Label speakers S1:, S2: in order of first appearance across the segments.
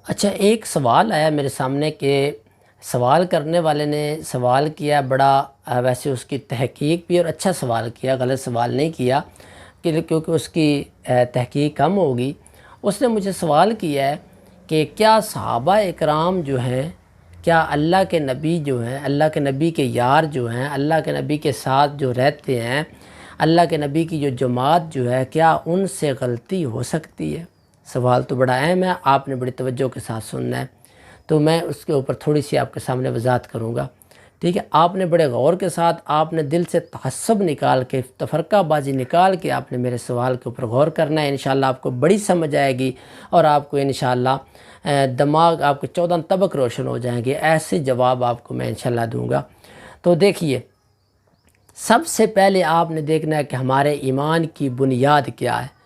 S1: اچھا، ایک سوال آیا میرے سامنے کہ سوال کرنے والے نے سوال کیا بڑا ویسے اس کی تحقیق بھی اور اچھا سوال کیا، غلط سوال نہیں کیا کیونکہ اس کی تحقیق کم ہوگی۔ اس نے مجھے سوال کیا ہے کہ کیا صحابہ اکرام جو ہیں، کیا اللہ کے نبی جو ہیں، اللہ کے نبی کے یار جو ہیں، اللہ کے نبی کے ساتھ جو رہتے ہیں، اللہ کے نبی کی جو جماعت جو ہے، کیا ان سے غلطی ہو سکتی ہے؟ سوال تو بڑا اہم ہے، آپ نے بڑی توجہ کے ساتھ سننا ہے، تو میں اس کے اوپر تھوڑی سی آپ کے سامنے وضاحت کروں گا۔ ٹھیک ہے، آپ نے بڑے غور کے ساتھ، آپ نے دل سے تعصب نکال کے، تفرقہ بازی نکال کے آپ نے میرے سوال کے اوپر غور کرنا ہے۔ انشاءاللہ آپ کو بڑی سمجھ آئے گی اور آپ کو انشاءاللہ دماغ آپ کے 14 طبق روشن ہو جائیں گے۔ ایسے جواب آپ کو میں انشاءاللہ دوں گا۔ تو دیکھیے، سب سے پہلے آپ نے دیکھنا ہے کہ ہمارے ایمان کی بنیاد کیا ہے۔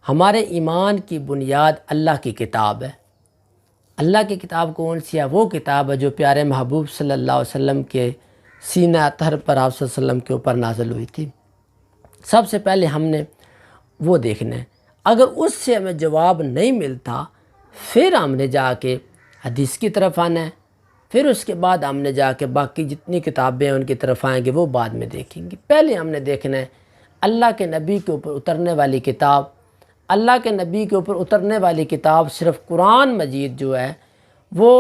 S1: ہمارے ایمان کی بنیاد اللہ کی کتاب ہے۔ اللہ کی کتاب کون سی ہے؟ وہ کتاب ہے جو پیارے محبوب صلی اللہ علیہ وسلم کے سینہ اطہر پر آپ صلی اللہ علیہ وسلم کے اوپر نازل ہوئی تھی۔ سب سے پہلے ہم نے وہ دیکھنا ہے۔ اگر اس سے ہمیں جواب نہیں ملتا، پھر ہم نے جا کے حدیث کی طرف آنا ہے، پھر اس کے بعد ہم نے جا کے باقی جتنی کتابیں ہیں ان کی طرف آئیں گے، وہ بعد میں دیکھیں گے۔ پہلے ہم نے دیکھنا ہے اللہ کے نبی کے اوپر اترنے والی کتاب۔ اللہ کے نبی کے اوپر اترنے والی کتاب صرف قرآن مجید جو ہے، وہ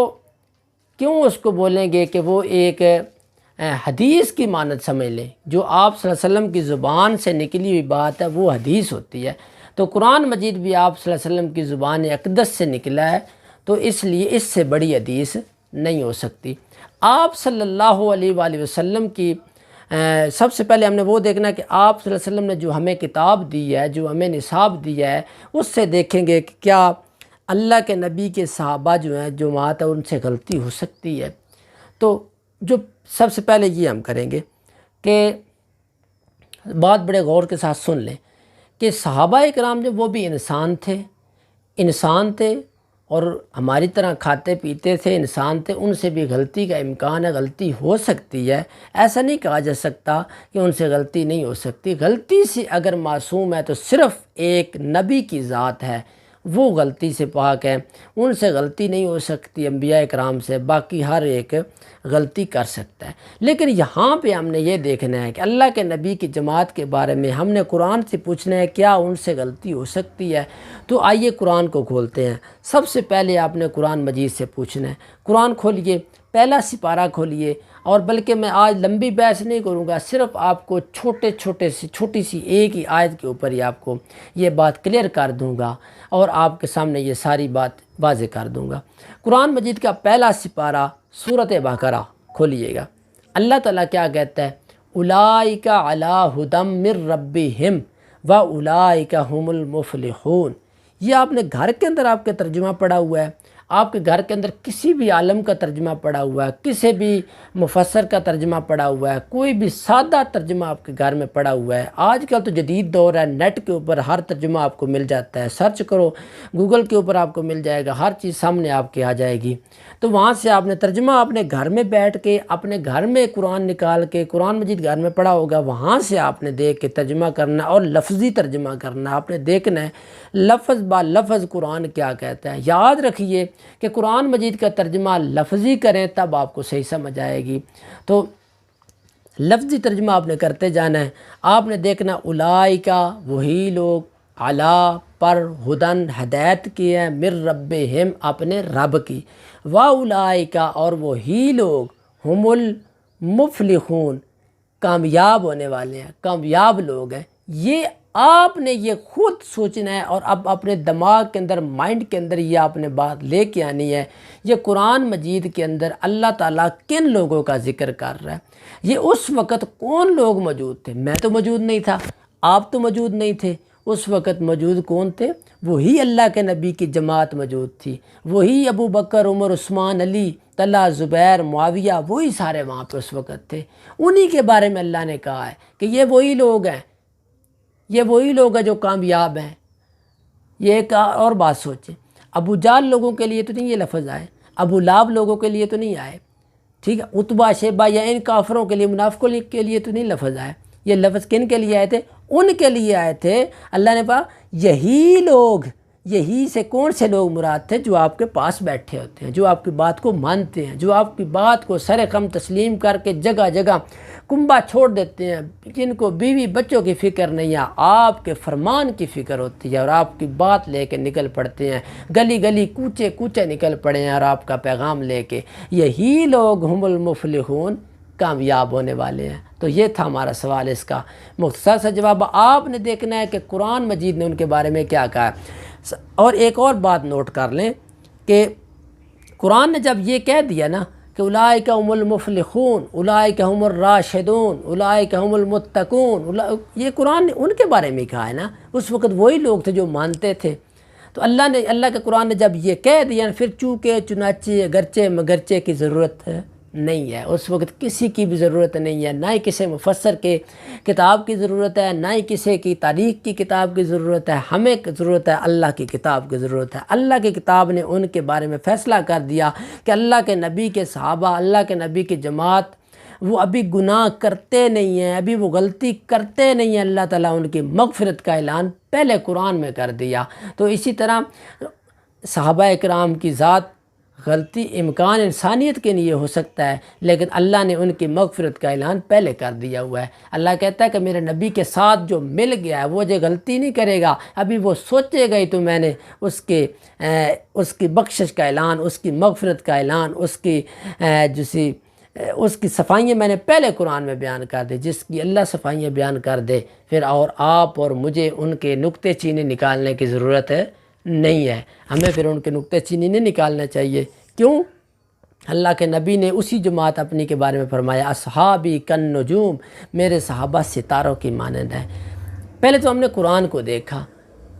S1: کیوں اس کو بولیں گے کہ وہ ایک حدیث کی مانند سمجھ لیں؟ جو آپ صلی اللہ علیہ وسلم کی زبان سے نکلی ہوئی بات ہے وہ حدیث ہوتی ہے۔ تو قرآن مجید بھی آپ صلی اللہ علیہ وسلم کی زبان اقدس سے نکلا ہے، تو اس لیے اس سے بڑی حدیث نہیں ہو سکتی۔ آپ صلی اللہ علیہ وآلہ وسلم کی سب سے پہلے ہم نے وہ دیکھنا ہے کہ آپ صلی اللہ علیہ وسلم نے جو ہمیں کتاب دی ہے، جو ہمیں نصاب دیا ہے، اس سے دیکھیں گے کہ کیا اللہ کے نبی کے صحابہ جو ہیں، جماعت ہے، ان سے غلطی ہو سکتی ہے۔ تو جو سب سے پہلے یہ ہم کریں گے کہ بات بڑے غور کے ساتھ سن لیں کہ صحابہ اکرام جو وہ بھی انسان تھے اور ہماری طرح کھاتے پیتے تھے، انسان تھے، ان سے بھی غلطی کا امکان ہے، غلطی ہو سکتی ہے۔ ایسا نہیں کہا جا سکتا کہ ان سے غلطی نہیں ہو سکتی۔ غلطی سے اگر معصوم ہے تو صرف ایک نبی کی ذات ہے، وہ غلطی سے پاک ہے، ان سے غلطی نہیں ہو سکتی انبیاء اکرام سے، باقی ہر ایک غلطی کر سکتا ہے۔ لیکن یہاں پہ ہم نے یہ دیکھنا ہے کہ اللہ کے نبی کی جماعت کے بارے میں ہم نے قرآن سے پوچھنا ہے کیا ان سے غلطی ہو سکتی ہے۔ تو آئیے قرآن کو کھولتے ہیں۔ سب سے پہلے آپ نے قرآن مجید سے پوچھنا ہے۔ قرآن کھولیے، پہلا سپارہ کھولیے، اور بلکہ میں آج لمبی بحث نہیں کروں گا، صرف آپ کو چھوٹی سی ایک ہی آیت کے اوپر ہی آپ کو یہ بات کلیئر کر دوں گا اور آپ کے سامنے یہ ساری بات واضح کر دوں گا۔ قرآن مجید کا پہلا سپارہ سورۃ بقرہ کھولیے گا۔ اللہ تعالیٰ کیا کہتا ہے؟ اولئک علی ھدی من ربہم واولئک ھم المفلحون۔ یہ آپ نے گھر کے اندر آپ کا ترجمہ پڑھا ہوا ہے، آپ کے گھر کے اندر کسی بھی عالم کا ترجمہ پڑھا ہوا ہے، کسی بھی مفسر کا ترجمہ پڑھا ہوا ہے، کوئی بھی سادہ ترجمہ آپ کے گھر میں پڑھا ہوا ہے۔ آج کل تو جدید دور ہے، نیٹ کے اوپر ہر ترجمہ آپ کو مل جاتا ہے، سرچ کرو گوگل کے اوپر آپ کو مل جائے گا، ہر چیز سامنے آپ کے آ جائے گی۔ تو وہاں سے آپ نے ترجمہ اپنے گھر میں بیٹھ کے، اپنے گھر میں قرآن نکال کے، قرآن مجید گھر میں پڑھا ہوگا، وہاں سے آپ نے دیکھ کے ترجمہ کرنا اور لفظی ترجمہ کرنا۔ آپ نے دیکھنا ہے لفظ با لفظ قرآن کیا کہتا ہے۔ یاد رکھیے کہ قرآن مجید کا ترجمہ لفظی کریں تب آپ کو صحیح سمجھ آئے گی۔ تو لفظی ترجمہ آپ نے کرتے جانا ہے۔ آپ نے دیکھنا اولئکا، وہی لوگ، علی پر، ہدن ہدایت کی ہے، من ربہم اپنے رب کی، واولئکا اور وہی لوگ، ہم المفلحون کامیاب ہونے والے ہیں، کامیاب لوگ ہیں۔ یہ آپ نے یہ خود سوچنا ہے اور اب اپنے دماغ کے اندر، مائنڈ کے اندر یہ آپ نے بات لے کے آنی ہے۔ یہ قرآن مجید کے اندر اللہ تعالیٰ کن لوگوں کا ذکر کر رہا ہے؟ یہ اس وقت کون لوگ موجود تھے؟ میں تو موجود نہیں تھا، آپ تو موجود نہیں تھے۔ اس وقت موجود کون تھے؟ وہی اللہ کے نبی کی جماعت موجود تھی، وہی ابو بکر، عمر، عثمان، علی، طلحہ، زبیر، معاویہ، وہی سارے وہاں پہ اس وقت تھے۔ انہی کے بارے میں اللہ نے کہا ہے کہ یہ وہی لوگ ہیں، یہ وہی لوگ ہیں جو کامیاب ہیں۔ یہ ایک اور بات سوچیں، ابو جہل لوگوں کے لیے تو نہیں یہ لفظ آئے، ابو لہب لوگوں کے لیے تو نہیں آئے، ٹھیک ہے، عتبہ، شیبہ یا ان کافروں کے لیے، منافقوں کے لیے تو نہیں لفظ آئے۔ یہ لفظ کن کے لیے آئے تھے؟ ان کے لیے آئے تھے۔ اللہ نے کہا یہی لوگ یہی سے کون سے لوگ مراد تھے؟ جو آپ کے پاس بیٹھے ہوتے ہیں، جو آپ کی بات کو مانتے ہیں، جو آپ کی بات کو سر خم تسلیم کر کے جگہ جگہ کنبہ چھوڑ دیتے ہیں، جن کو بیوی بچوں کی فکر نہیں ہے، آپ کے فرمان کی فکر ہوتی ہے اور آپ کی بات لے کے نکل پڑتے ہیں، گلی گلی کوچے کوچے نکل پڑے ہیں اور آپ کا پیغام لے کے۔ یہی لوگ ہم المفلحون، کامیاب ہونے والے ہیں۔ تو یہ تھا ہمارا سوال، اس کا مختصر سا جواب آپ نے دیکھنا ہے کہ قرآن مجید نے ان کے بارے میں کیا کہا ہے۔ اور ایک اور بات نوٹ کر لیں کہ قرآن نے جب یہ کہہ دیا نا کہ اولئک هم المفلحون، اولئک هم الراشدون، اولئک هم المتقون، یہ قرآن نے ان کے بارے میں کہا ہے نا۔ اس وقت وہی لوگ تھے جو مانتے تھے۔ تو اللہ کے قرآن نے جب یہ کہہ دیا پھر چونکہ چنانچہ اگرچہ مگرچہ کی ضرورت نہیں ہے، اس وقت کسی کی بھی ضرورت نہیں ہے، نہ ہی کسی مفسر کے کتاب کی ضرورت ہے، نہ ہی کسی کی تاریخ کی کتاب کی ضرورت ہے۔ ہمیں ضرورت ہے اللہ کی کتاب کی ضرورت ہے۔ اللہ کی کتاب نے ان کے بارے میں فیصلہ کر دیا کہ اللہ کے نبی کے صحابہ، اللہ کے نبی کی جماعت، وہ ابھی گناہ کرتے نہیں ہیں، ابھی وہ غلطی کرتے نہیں ہیں۔ اللہ تعالیٰ ان کی مغفرت کا اعلان پہلے قرآن میں کر دیا۔ تو اسی طرح صحابہ اکرام کی ذات، غلطی امکان انسانیت کے لیے ہو سکتا ہے، لیکن اللہ نے ان کی مغفرت کا اعلان پہلے کر دیا ہوا ہے۔ اللہ کہتا ہے کہ میرے نبی کے ساتھ جو مل گیا ہے وہ جو غلطی نہیں کرے گا، ابھی وہ سوچے گا ہی تو میں نے اس کی بخشش کا اعلان، اس کی مغفرت کا اعلان، اس کی صفائیاں میں نے پہلے قرآن میں بیان کر دی۔ جس کی اللہ صفائیاں بیان کر دے، پھر اور آپ اور مجھے ان کے نکتے چینے نکالنے کی ضرورت نہیں ہے۔ ہمیں پھر ان کے نکتے چینی نہیں نکالنا چاہیے۔ کیوں؟ اللہ کے نبی نے اسی جماعت اپنی کے بارے میں فرمایا، اصحابی کالنجوم، میرے صحابہ ستاروں کی مانند ہیں۔ پہلے تو ہم نے قرآن کو دیکھا،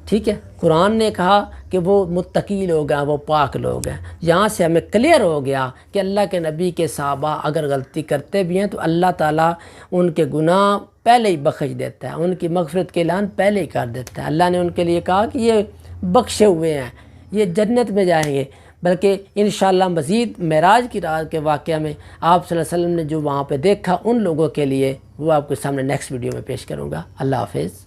S1: ٹھیک ہے، قرآن نے کہا کہ وہ متقی لوگ ہیں، وہ پاک لوگ ہیں۔ یہاں سے ہمیں کلیئر ہو گیا کہ اللہ کے نبی کے صحابہ اگر غلطی کرتے بھی ہیں تو اللہ تعالیٰ ان کے گناہ پہلے ہی بخش دیتا ہے، ان کی مغفرت کے اعلان پہلے ہی کر دیتا ہے۔ اللہ نے ان کے لیے کہا کہ یہ بخشے ہوئے ہیں، یہ جنت میں جائیں گے۔ بلکہ انشاءاللہ مزید معراج کی رات کے واقعہ میں آپ صلی اللہ علیہ وسلم نے جو وہاں پہ دیکھا ان لوگوں کے لیے وہ آپ کے سامنے نیکسٹ ویڈیو میں پیش کروں گا۔ اللہ حافظ۔